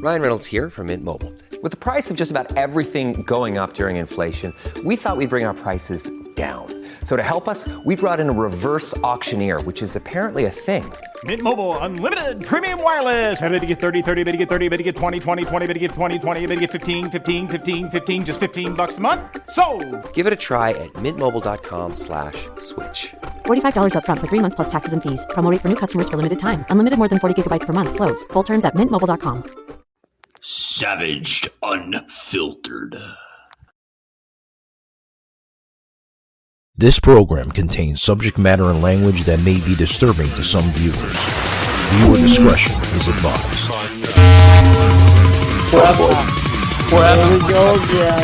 Ryan Reynolds here from Mint Mobile. With the price of just about everything going up during inflation, we thought we'd bring our prices down. So to help us, we brought in a reverse auctioneer, which is apparently a thing. Mint Mobile Unlimited Premium Wireless. How to get 30, 30, bit to get 30, bit to get 20, 20, 20, bit to get 20, 20, bit to get 15, 15, 15, 15, just $15 a month? Sold! Give it a try at mintmobile.com/switch. $45 up front for 3 months plus taxes and fees. Promo rate for new customers for limited time. Unlimited more than 40 gigabytes per month. Slows full terms at mintmobile.com. Savaged Unfiltered. This program contains subject matter and language that may be disturbing to some viewers. Viewer discretion is advised. Here we go again.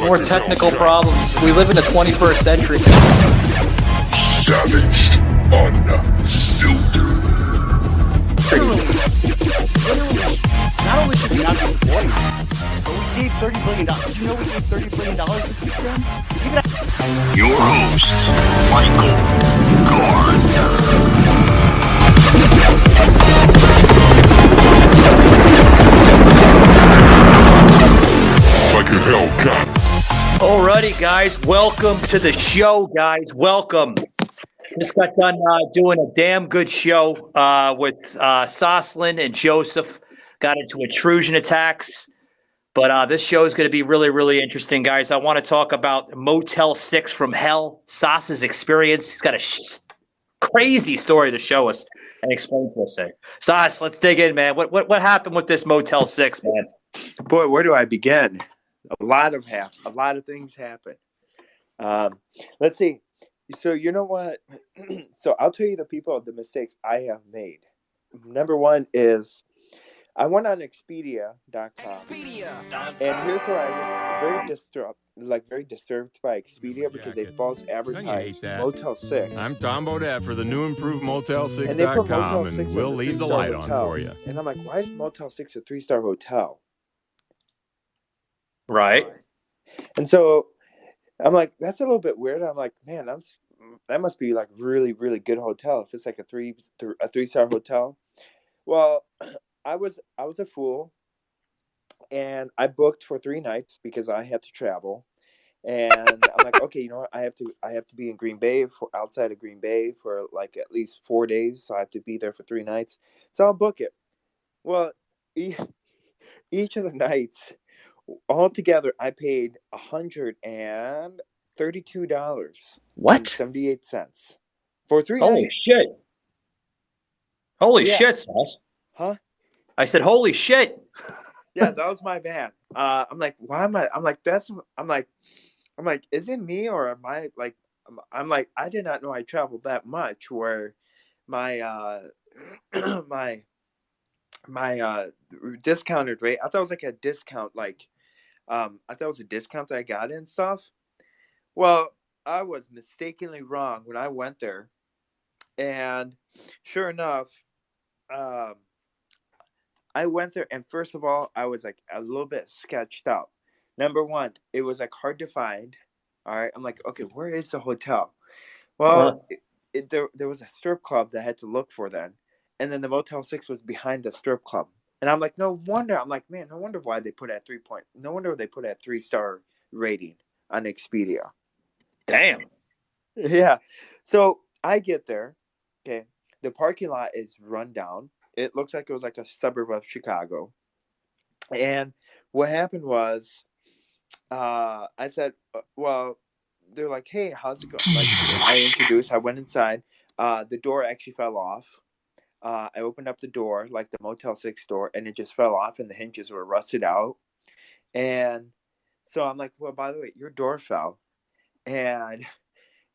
More technical problems. We live in the 21st century. Savaged Unfiltered. Not only should we not be supporting, but we gave $30 billion. Did you know we gave $30 billion this weekend? Your host, Michael Gardner. Like a Hellcat. Alrighty, guys. Welcome to the show, guys. Welcome. Just got done doing a damn good show with Soslin and Joseph. Got into intrusion attacks. But this show is going to be really, really interesting, guys. I want to talk about Motel 6 from hell, Sauce's experience. He's got a crazy story to show us and explain to us. Sauce, let's dig in, man. What happened with this Motel 6, man? Boy, where do I begin? A lot of things happen. Let's see. So you know what? So I'll tell you the mistakes I have made. Number one is I went on Expedia.com. And here's where I was very disturbed by Expedia because they false advertised Motel 6. I'm Tom Bodette for the new improved Motel6.com, and we'll leave the light on for you. And I'm like, why is Motel 6 a 3-star hotel? Right. And so I'm like, that's a little bit weird. I'm like, man, that must be like really, really good hotel if it's like a 3-star hotel. Well, I was a fool, and I booked for 3 nights because I had to travel. And I'm like, okay, you know what? I have to be in Green Bay outside of Green Bay for like at least 4 days. So I have to be there for 3 nights. So I'll book it. Well, each of the nights, altogether, I paid $132. What? 78 cents for 3 Holy nights. Shit! Holy shit, Sauce! Huh? I said, holy shit! Yeah, that was my bad. I'm like, why am I? I'm like, is it me or am I like? I'm like, I did not know I traveled that much. Where my my discounted rate, I thought it was like a discount, like I thought it was a discount that I got and stuff. Well, I was mistakenly wrong when I went there, and sure enough, I went there, and first of all, I was like a little bit sketched out. Number one, it was like hard to find. All right, I'm like, okay, where is the hotel? Well, there was a strip club that I had to look for then, and then the Motel 6 was behind the strip club, and I'm like, no wonder. I'm like, man, no wonder why they put it at 3 point. No wonder they put it at 3-star rating on Expedia. Damn. Yeah. So I get there. Okay, the parking lot is run down. It looks like it was like a suburb of Chicago. And what happened was, I said, well, they're like, hey, how's it going? Like, I introduced, I went inside. The door actually fell off. I opened up the door, like the Motel 6 door, and it just fell off and the hinges were rusted out. And so I'm like, well, by the way, your door fell. And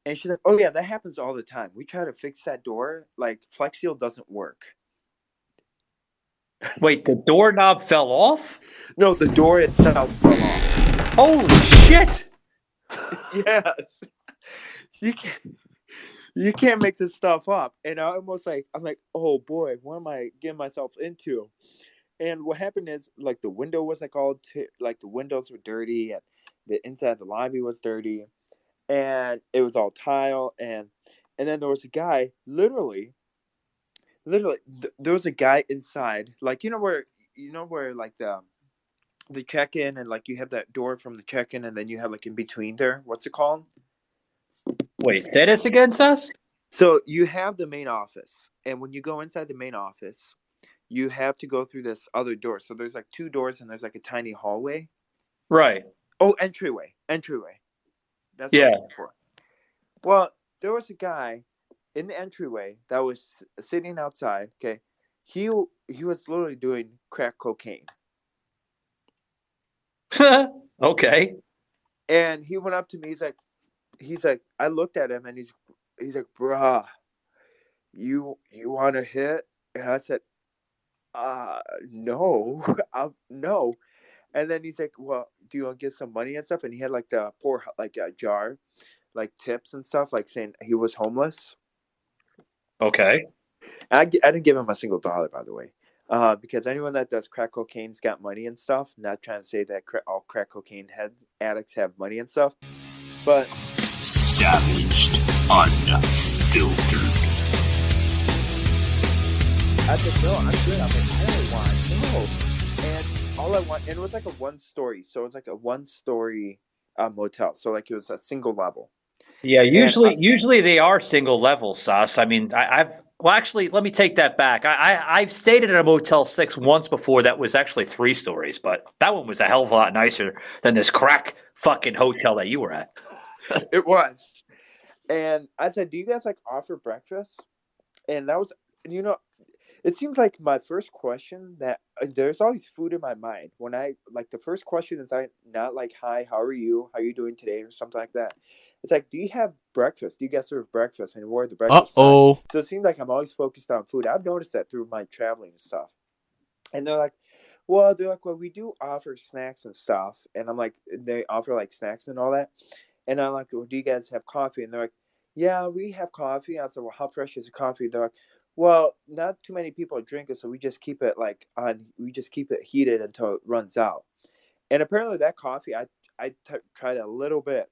she's like, oh, yeah, that happens all the time. We try to fix that door. Like, Flex Seal doesn't work. Wait, the doorknob fell off? No, the door itself fell off. Holy shit! Yes. You can't make this stuff up. And I'm like, oh boy, what am I getting myself into? And what happened is, like, the window was like like the windows were dirty, and the inside of the lobby was dirty, and it was all tile, and then there was a guy literally there was a guy inside, like, you know where where like the check-in and like you have that door from the check-in and then you have like in between there. What's it called? Wait, say this again, Sus? So you have the main office, and when you go inside the main office, you have to go through this other door. So there's like 2 doors and there's like a tiny hallway. Right. Oh, entryway. That's what Yeah. I'm looking for. Well, there was a guy in the entryway that was sitting outside. Okay, he was literally doing crack cocaine. Okay. And he went up to me. He's like, I looked at him and he's like, bruh, you want to hit? And I said, no, no. And then he's like, well, do you want to get some money and stuff? And he had like the poor, like a jar, like tips and stuff, like saying he was homeless. Okay. I didn't give him a single dollar, by the way. Because anyone that does crack cocaine's got money and stuff. Not trying to say that all crack cocaine addicts have money and stuff. But Savaged, unfiltered. I said, no, I'm good. I'm like, I don't want no. And all I want, and it was like a 1-story. So it was like a 1-story motel. So like it was a single level. Yeah, usually they are single level, Sus. I mean, actually, let me take that back. I've stayed at a Motel 6 once before that was actually 3 stories, but that one was a hell of a lot nicer than this crack fucking hotel that you were at. It was. And I said, do you guys like offer breakfast? And that was, it seems like my first question that there's always food in my mind when I like the first question is not like, hi, how are you doing today or something like that. It's like, do you have breakfast? Do you guys serve breakfast? And where are the breakfast signs? So it seems like I'm always focused on food. I've noticed that through my traveling and stuff. And they're like, well, we do offer snacks and stuff. And I'm like, they offer like snacks and all that. And I'm like, well, do you guys have coffee? And they're like, yeah, we have coffee. I said, well, how fresh is the coffee? They're like, well, not too many people drink it, so we just keep it we just keep it heated until it runs out. And apparently that coffee, I tried a little bit,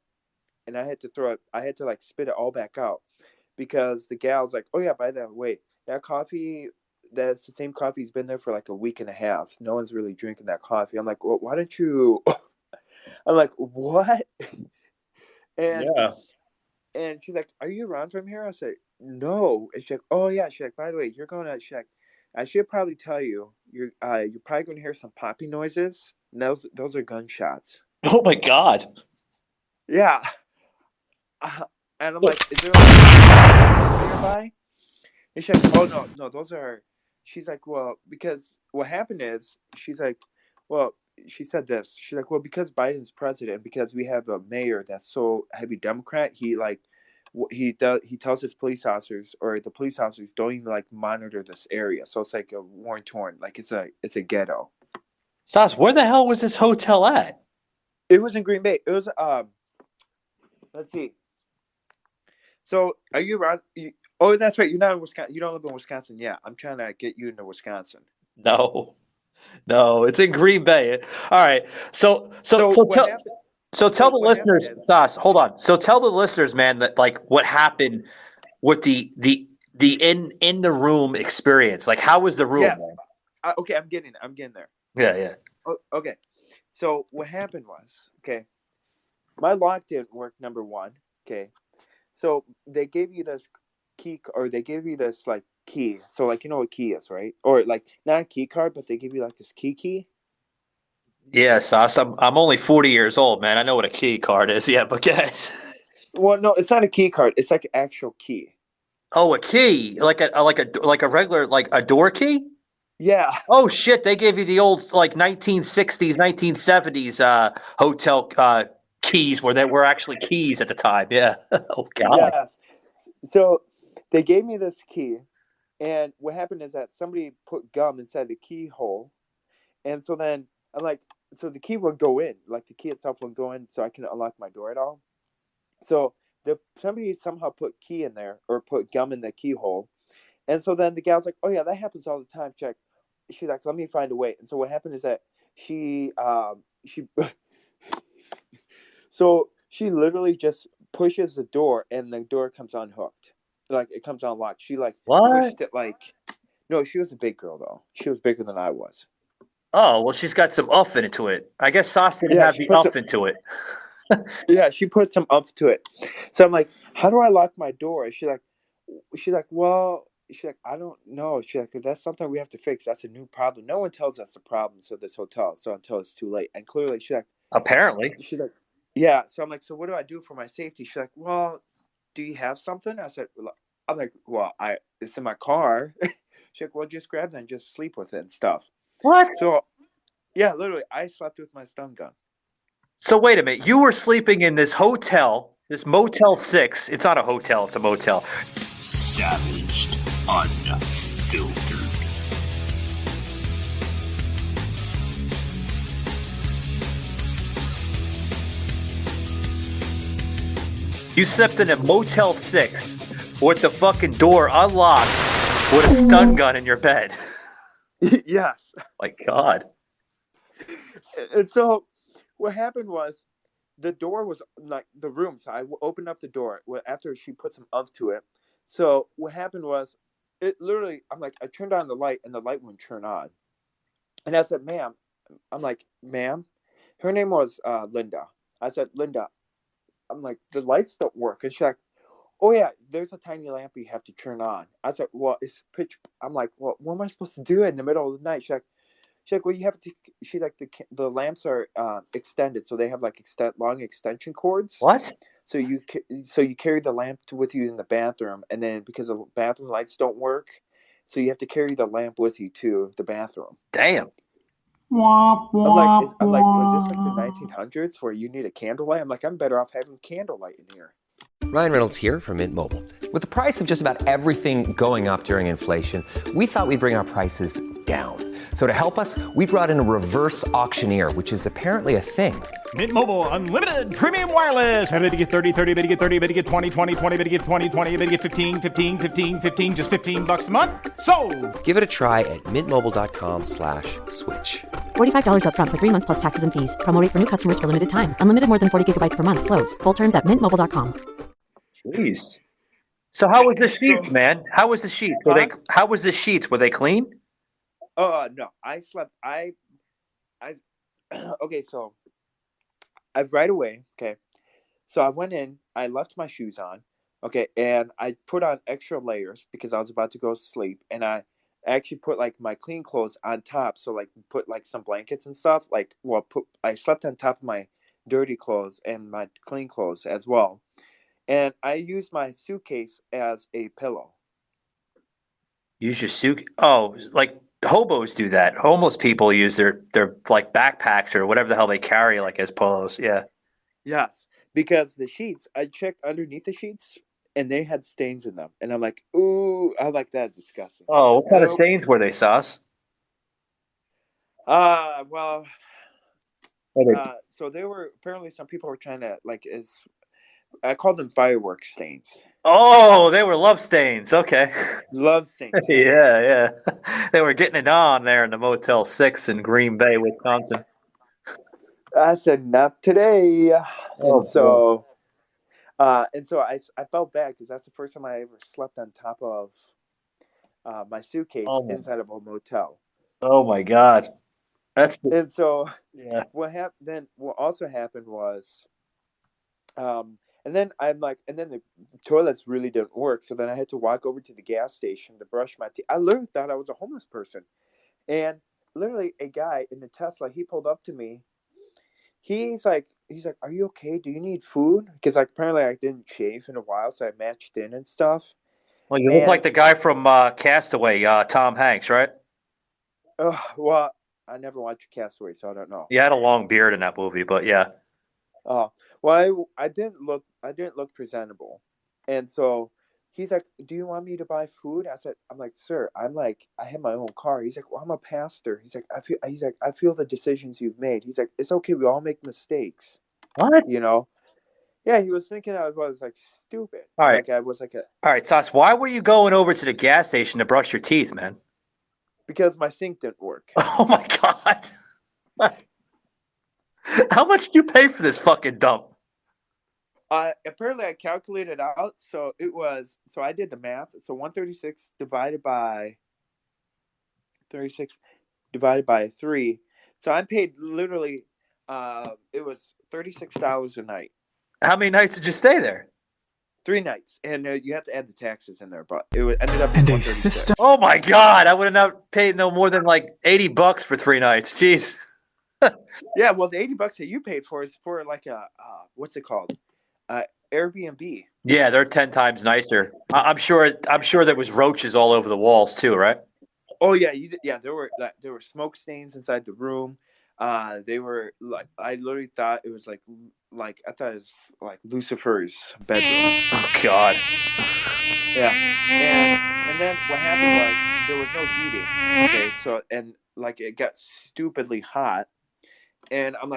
and I had to like spit it all back out because the gal's like, oh yeah, by the way, that coffee, that's the same coffee's been there for like a week and a half. No one's really drinking that coffee. I'm like, well, why don't you? I'm like, what? And yeah. And she's like, are you around from here? I said, no. And she's like, oh yeah. She's like, by the way, you're going to check. I should probably tell you, you're probably going to hear some popping noises. And those are gunshots. Oh my God. Yeah. And I'm like, is there a nearby? And she's like, oh no, those are. She's like, well, because what happened is, she's like, well, she said this. She's like, well, because Biden's president, because we have a mayor that's so heavy Democrat, he tells his police officers, or the police officers don't even like monitor this area. So it's like a war torn, like it's a ghetto. Sas, where the hell was this hotel at? It was in Green Bay. It was let's see. So are you around? Oh, that's right. You're not in Wisconsin. You don't live in Wisconsin. Yeah, I'm trying to get you into Wisconsin. No, it's in Green Bay. All right. So tell the listeners, Sas, hold on. So tell the listeners, man, that like what happened with the in the room experience. Like, how was the room? Yes. Man? Okay, I'm getting there. Yeah. Oh, okay. So what happened was, okay, my lock didn't work. Number one. Okay. So they gave you this key, or they gave you this like key. So like, you know what key is, right? Or like not a key card, but they give you like this key. Yeah, Sas, I'm only 40 years old, man. I know what a key card is. Yeah, but go ahead. Well, no, it's not a key card. It's like an actual key. Oh, a key, like a regular, like a door key. Yeah. Oh shit! They gave you the old like 1960s, 1970s hotel keys where there were actually keys at the time. Yeah. Oh God. Yes. So they gave me this key, and what happened is that somebody put gum inside the keyhole, and so then I'm like, so the key wouldn't go in, like the key itself wouldn't go in, so I couldn't unlock my door at all. So somebody somehow put key in there, or put gum in the keyhole, and so then the gal's like, oh yeah, that happens all the time. Check. She's like, let me find a way. And so what happened is that she so she literally just pushes the door, and the door comes unhooked, like it comes unlocked. She like what? Pushed it like. No, she was a big girl though. She was bigger than I was. Oh, well, she's got some uff into it. I guess Sauce didn't have the uff into it. Yeah, she put some umph to it. So I'm like, how do I lock my door? She's like, well, she's like, I don't know. She's like, that's something we have to fix. That's a new problem. No one tells us the problems of this hotel. So until it's too late. And clearly Apparently. she's like, yeah. So I'm like, so what do I do for my safety? She's like, well, do you have something? I'm like, well, it's in my car. She's like, well, just grab that and just sleep with it and stuff. What? So yeah, literally, I slept with my stun gun. So wait a minute. You were sleeping in this hotel, this Motel 6. It's not a hotel. It's a motel. Savaged, unfiltered. You slept in a Motel 6 with the fucking door unlocked with a stun gun in your bed. Yes. My God. And so what happened was the door was like the room. So I opened up the door after she put some umph to it. So what happened was it literally, I'm like, I turned on the light and the light wouldn't turn on. And I said, ma'am, I'm like, ma'am, her name was Linda. I said, Linda, I'm like, the lights don't work. And she's like, oh yeah, there's a tiny lamp you have to turn on. I said, well, it's pitch. I'm like, well, what am I supposed to do in the middle of the night? She's like, well, you have to. She's like, the lamps are extended, so they have like long extension cords. What? So you carry the lamp with you in the bathroom, and then because the bathroom lights don't work, so you have to carry the lamp with you to the bathroom. Damn. I'm like, was this like the 1900s where you need a candlelight? I'm like, I'm better off having candlelight in here. Ryan Reynolds here from Mint Mobile. With the price of just about everything going up during inflation, we thought we'd bring our prices down. So to help us, we brought in a reverse auctioneer, which is apparently a thing. Mint Mobile Unlimited Premium Wireless. How to get 30, 30, bit to get 30, bit to get 20, 20, 20, bit to get 20, 20, bit to get 15, 15, 15, 15, just $15 a month? Sold! Give it a try at mintmobile.com/switch. $45 up front for 3 months plus taxes and fees. Promo rate for new customers for limited time. Unlimited more than 40 gigabytes per month. Slows full terms at mintmobile.com. Jeez. So how was the sheets, man? How was the sheets? How was the sheets? Were they clean? No, I slept. Okay, so right away. Okay, so I went in. I left my shoes on. Okay, and I put on extra layers because I was about to go to sleep, and I actually put like my clean clothes on top. So like put like some blankets and stuff. I slept on top of my dirty clothes and my clean clothes as well. And I used my suitcase as a pillow. Use your suitcase? Oh, like hobos do that. Homeless people use their like backpacks or whatever the hell they carry like as pillows. Yeah. Yes, because the sheets, I checked underneath the sheets and they had stains in them. And I'm like, ooh, I like that. Disgusting. Oh, what kind of stains were they, Sauce? So they were, apparently some people were trying to I call them fireworks stains. Oh, they were love stains. Okay. Love stains. Yeah. They were getting it on there in the Motel 6 in Green Bay, Wisconsin. I said, not today. And so I felt bad because that's the first time I ever slept on top of my suitcase inside of a motel. Oh my God. What also happened was, and then the toilets really didn't work. So then I had to walk over to the gas station to brush my teeth. I literally thought I was a homeless person. And literally a guy in the Tesla, he pulled up to me. He's like, are you okay? Do you need food? Because apparently I didn't shave in a while, so I matched in and stuff. Well, you look like the guy from Castaway, Tom Hanks, right? Well, I never watched Castaway, so I don't know. You had a long beard in that movie, but yeah. Oh, well, I didn't look presentable. And so he's like, do you want me to buy food? I'm like, sir, I have my own car. He's like, well, I'm a pastor. He's like, I feel the decisions you've made. He's like, it's okay. We all make mistakes. What? You know? Yeah, he was thinking I was like stupid. All right. All right, Sauce, why were you going over to the gas station to brush your teeth, man? Because my sink didn't work. Oh my God. How much did you pay for this fucking dump? Apparently I calculated out. So I did the math. So 136 divided by 36. divided by 3. So I paid literally, it was $36 a night. How many nights did you stay there? 3 nights, and you have to add the taxes in there, but it ended up being $136. Oh my God! I would have not paid no more than like $80 for 3 nights. Jeez. Yeah, well, the $80 that you paid for is for like a what's it called? Airbnb. Yeah, they're 10 times nicer. I'm sure there was roaches all over the walls too, right? Oh yeah, there were smoke stains inside the room. They were like, I literally thought it was like I thought it was like Lucifer's bedroom. Oh God. Yeah, and then what happened was there was no heating. Okay, so and like it got stupidly hot, and I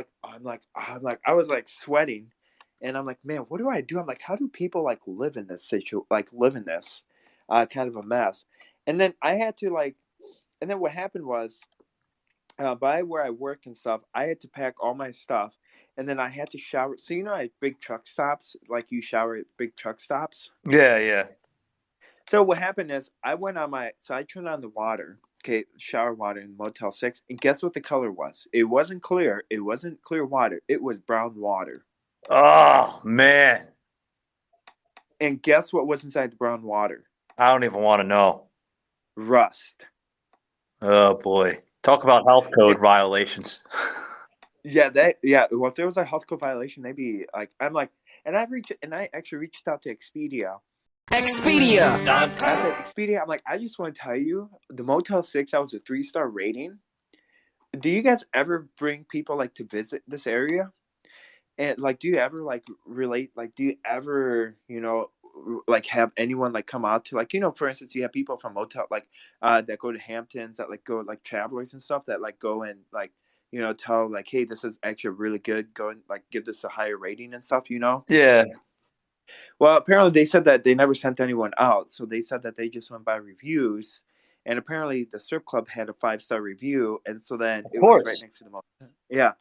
was like sweating, and I'm like, man, what do I do? I'm like, how do people like live in this kind of a mess? And then I had to like, and then what happened was, by where I worked and stuff, I had to pack all my stuff, and then I had to shower. So at big truck stops, like you shower at big truck stops. Yeah, yeah. So what happened is I turned on the water, okay, shower water in Motel 6, and guess what the color was? It wasn't clear. It wasn't clear water. It was brown water. Oh man. And guess what was inside the brown water? I don't even want to know. Rust. Oh boy. Talk about health code violations. Yeah, well, if there was a health code violation, they'd be like, and I actually reached out to Expedia. Expedia. I said, Expedia, I'm like, I just want to tell you, the Motel 6, I was a 3-star rating. Do you guys ever bring people like to visit this area? And like, do you ever like relate? Like, do you ever, like have anyone like come out to like, for instance, you have people from Motel like that go to Hamptons, that like go like travelers and stuff that like go and like, tell like, hey, this is actually really good. Go and like give this a higher rating and stuff, Yeah. Well, apparently they said that they never sent anyone out. So they said that they just went by reviews. And apparently the strip club had a 5-star review. And so then it was right next to the motel. Yeah.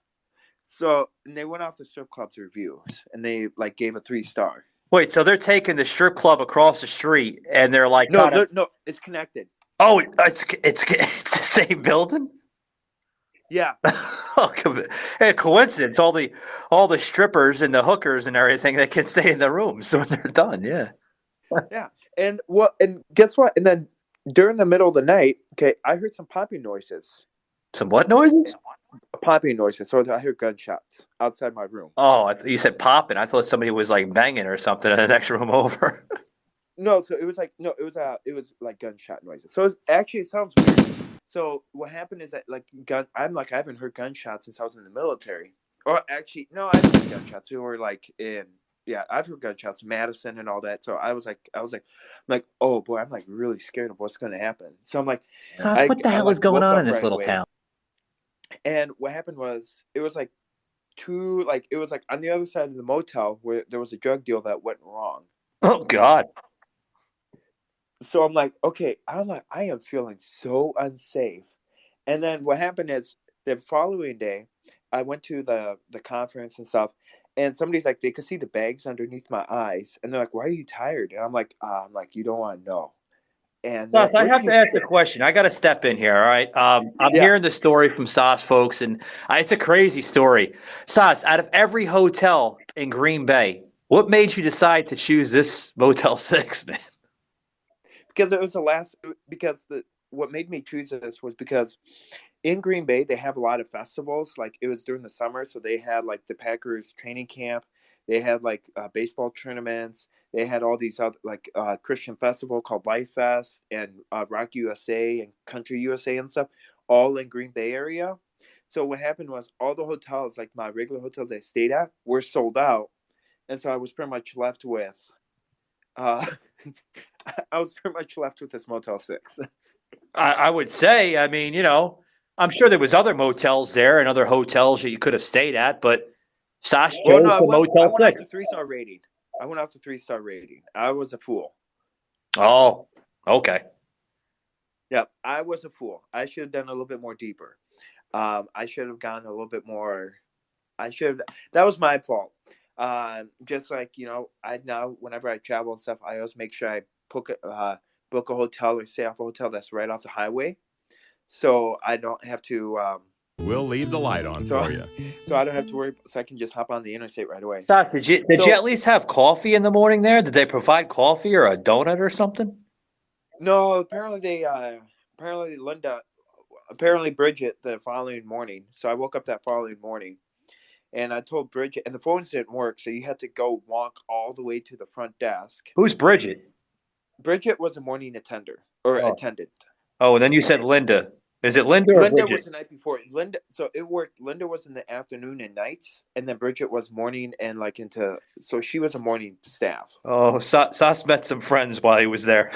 So and they went off the strip club's reviews and they like gave a 3-star. Wait, so they're taking the strip club across the street and they're like, no, it's connected. Oh, it's the same building? Yeah. Hey, coincidence. All the strippers and the hookers and everything, they can stay in the rooms when they're done. Yeah. Yeah. And guess what? And then during the middle of the night, okay, I heard some popping noises. Some what noises? Popping noises. So I heard gunshots outside my room. Oh, you said popping. I thought somebody was like banging or something in the next room over. No, so it was like gunshot noises. So it sounds weird. So what happened is that like I haven't heard gunshots since I was in the military. Or actually, no, I've heard gunshots. We were like I've heard gunshots, Madison and all that. So I was like, oh boy, I'm like really scared of what's going to happen. So I'm like, what the hell is going on in this little town? And what happened was it was like on the other side of the motel where there was a drug deal that went wrong. Oh God. So I'm like, okay, I am feeling so unsafe. And then what happened is the following day, I went to the conference and stuff, and somebody's like, they could see the bags underneath my eyes, and they're like, "Why are you tired?" And I'm like, you don't want to know. And Sas, I have to ask the question. I got to step in here. All right, I'm hearing the story from Sas, folks, and it's a crazy story. Sas, out of every hotel in Green Bay, what made you decide to choose this Motel 6, man? Because it was what made me choose this was because in Green Bay they have a lot of festivals. Like it was during the summer, so they had like the Packers training camp. They had like baseball tournaments. They had all these other like Christian festival called Life Fest and Rock USA and Country USA and stuff, all in Green Bay area. So what happened was all the hotels, like my regular hotels I stayed at, were sold out, and so I was pretty much left with. I was pretty much left with this Motel 6. I would say, I mean, I'm sure there was other motels there and other hotels that you could have stayed at, but Sas chose the Motel 6. I went off the 3-star rating. I was a fool. Oh, okay. Yeah, I was a fool. I should have done a little bit more deeper. I should have gone a little bit more. That was my fault. Just like, I now, whenever I travel and stuff, I always make sure I book a hotel or stay off a hotel that's right off the highway. so I don't have to. We'll leave the light on for you. So I don't have to worry. So I can just hop on the interstate right away. Sas, did you at least have coffee in the morning there? Did they provide coffee or a donut or something? No, apparently Bridget the following morning. So I woke up that following morning, and I told Bridget, and the phones didn't work, so you had to go walk all the way to the front desk. Who's Bridget? Bridget was a morning attendant. Oh, and then you said Linda. Is it Linda or Linda Bridget? was the night before. So it worked. Linda was in the afternoon and nights, and then Bridget was morning and so she was a morning staff. Oh, Sas met some friends while he was there.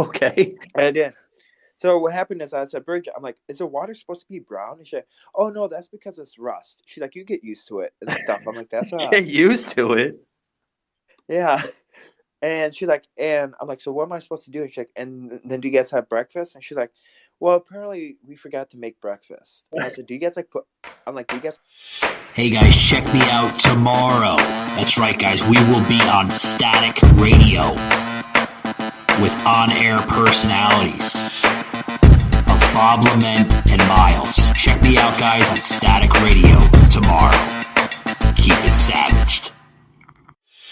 Okay. And then, so what happened is I said, Bridget, I'm like, is the water supposed to be brown? And she's like, oh no, that's because it's rust. She's like, you get used to it and stuff. I'm like, that's not. Get used to it. Yeah. And she's like, and I'm like, so what am I supposed to do? And she's like, and then do you guys have breakfast? And she's like, well, apparently we forgot to make breakfast. And I said, do you guys do you guys? Hey guys, check me out tomorrow. That's right, guys. We will be on Static Radio with on-air personalities of Bob Lament and Miles. Check me out, guys, on Static Radio tomorrow. Keep it savaged.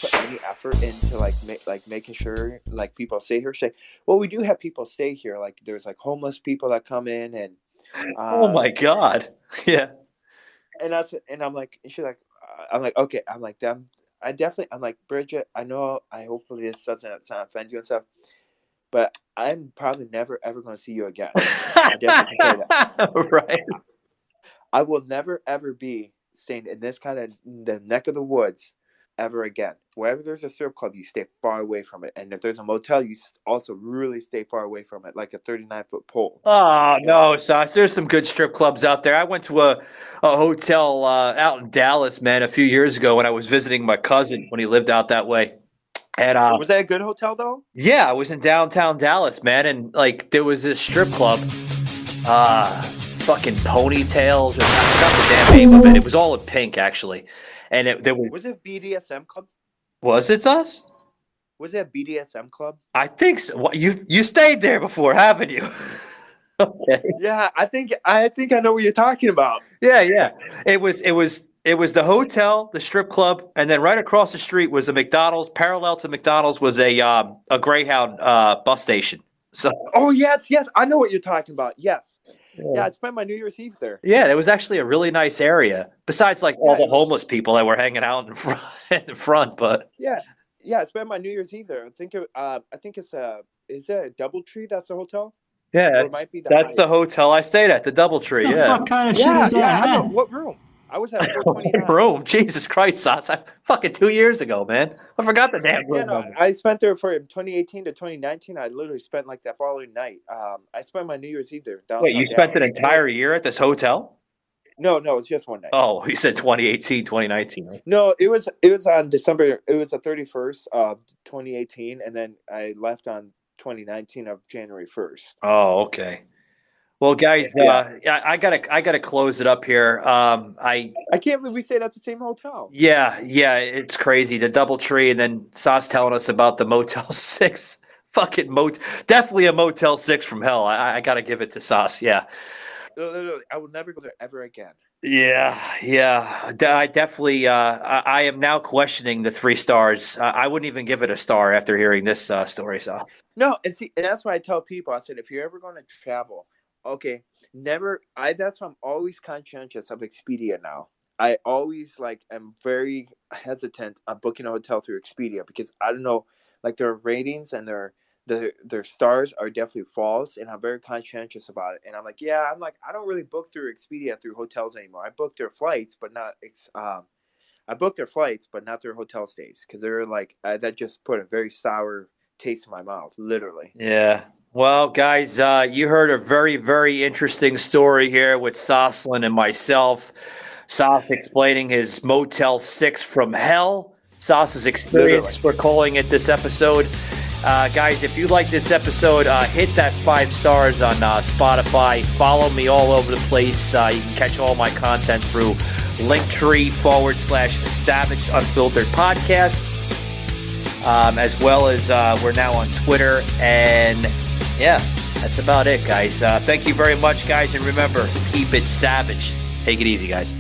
Put any effort into making sure people stay here. Say, well, we do have people stay here. Like there's homeless people that come in and. Oh my God! Yeah. And I'm like, and she's like, I'm like, okay, I'm like them. I'm like, Bridget, I know. Hopefully this doesn't offend you and stuff, but I'm probably never ever going to see you again. I definitely can say that. Right. I will never ever be staying in this kind of the neck of the woods ever again. Wherever there's a strip club, you stay far away from it. And if there's a motel, you also really stay far away from it, like a 39-foot pole. Oh, no, Sas. There's some good strip clubs out there. I went to a hotel out in Dallas, man, a few years ago when I was visiting my cousin when he lived out that way. And was that a good hotel, though? Yeah, I was in downtown Dallas, man. And, there was this strip club, fucking Ponytails. I forgot the damn name of it. It was all in pink, actually. And was it BDSM club? Was it, Sus? Was it a BDSM club? I think so. What, you stayed there before, haven't you? Okay. Yeah, I think I know what you're talking about. Yeah. It was the hotel, the strip club, and then right across the street was a McDonald's. Parallel to McDonald's was a Greyhound bus station. So. Oh yes, I know what you're talking about. Yes. Yeah, I spent my New Year's Eve there. Yeah, it was actually a really nice area. Besides, all the homeless people that were hanging out in front. But yeah, I spent my New Year's Eve there. I think it's is it a DoubleTree? That's the hotel. Yeah, that's the hotel I stayed at, the DoubleTree. Yeah. What kind of shit is that? Yeah, I know. What room? I was at 429. Room? Jesus Christ, Sas. Fucking 2 years ago, man. I forgot the damn room. Yeah, no, I spent there for 2018 to 2019. I literally spent that following night. I spent my New Year's Eve there. Wait, you spent an entire year at this hotel? No, it's just one night. Oh, you said 2018, 2019. Right? No, it was on December. It was the 31st of 2018, and then I left on 2019 of January 1st. Oh, okay. Well, guys, I gotta close it up here. I can't believe we stayed at the same hotel. Yeah, it's crazy. The DoubleTree, and then Sas telling us about the Motel 6. Fucking definitely a Motel 6 from hell. I gotta give it to Sas. Yeah. No, I will never go there ever again. Yeah. I definitely. I am now questioning the 3 stars. I wouldn't even give it a star after hearing this story. So. No, and that's why I tell people. I said, if you're ever going to travel. Okay, never. That's why I'm always conscientious of Expedia now. I always am very hesitant on booking a hotel through Expedia because I don't know, their ratings and their stars are definitely false, and I'm very conscientious about it. And I'm I don't really book through Expedia through hotels anymore. I book their flights, but not their hotel stays because they're that just put a very sour taste in my mouth, literally. Yeah. Well, guys, you heard a very, very interesting story here with Soslin and myself. Sas explaining his Motel 6 from hell. Sas's experience, literally. We're calling it this episode. Guys, if you like this episode, hit that 5 stars on Spotify. Follow me all over the place. You can catch all my content through Linktree/Savage Unfiltered Podcasts. As well as we're now on Twitter. And yeah, That's about it, guys. Thank you very much, guys. And remember, keep it savage. Take it easy, guys.